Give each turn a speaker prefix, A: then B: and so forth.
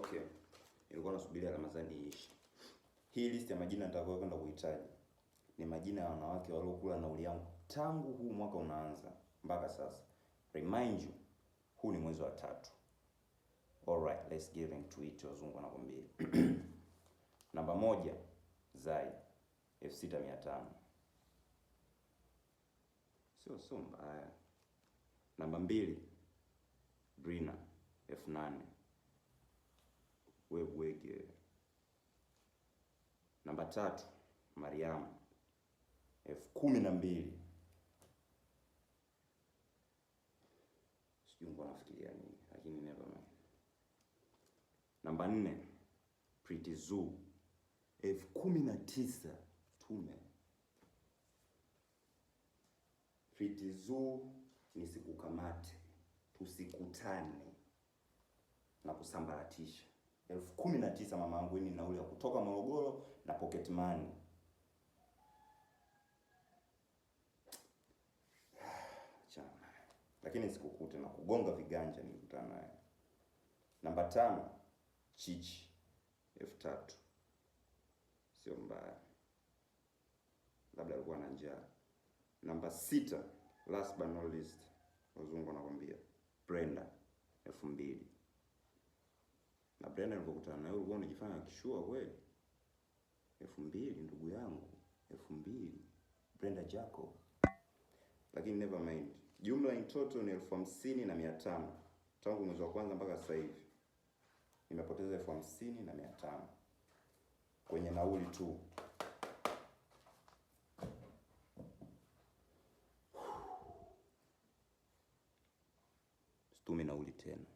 A: Okay. Nilikuwa nasubiria Ramadhani iishi. Hii list ya majina nitakayokwenda kuhitaji ni majina ya wanawake waliokula nauli yangu tangu huu mwaka unaanza mpaka sasa. Remind you, huu ni mwezi wa 3. Alright, let's get into it, wazungu wanakwambia. Namba 1, Zai 6500. Sio mbaya. Namba 2, Brina 8000. Wege. Namba 3, Mariam 12000. Sijui mbona nafikiria nini, lakini never mind. Namba 4, Pretty Zoo 19000. Tume. Pretty Zoo nisikukamate, tusikutane na kusambaratisha. 19000 mama yangu, ni nauli ya kutoka Morogoro na pocket money. Chana. Lakini sikukute na kugonga viganja nikutana naye. Namba 5, Chichi 3000. Sio mbaya. Labda alikuwa na njaa. Namba 6, last but not least, wazungu wanakwambia, Brenda 2000. Na Brenda nilipokutana naye ulikuwa unajifanya kishua kweli? 2000 ndugu yangu, 2000. Brenda Jacob. Lakini never mind. Jumla in total ni 50500 tangu mwezi wa kwanza mpaka sasa hivi. Nimepoteza 50500 kwenye nauli tu. Situmi nauli tena.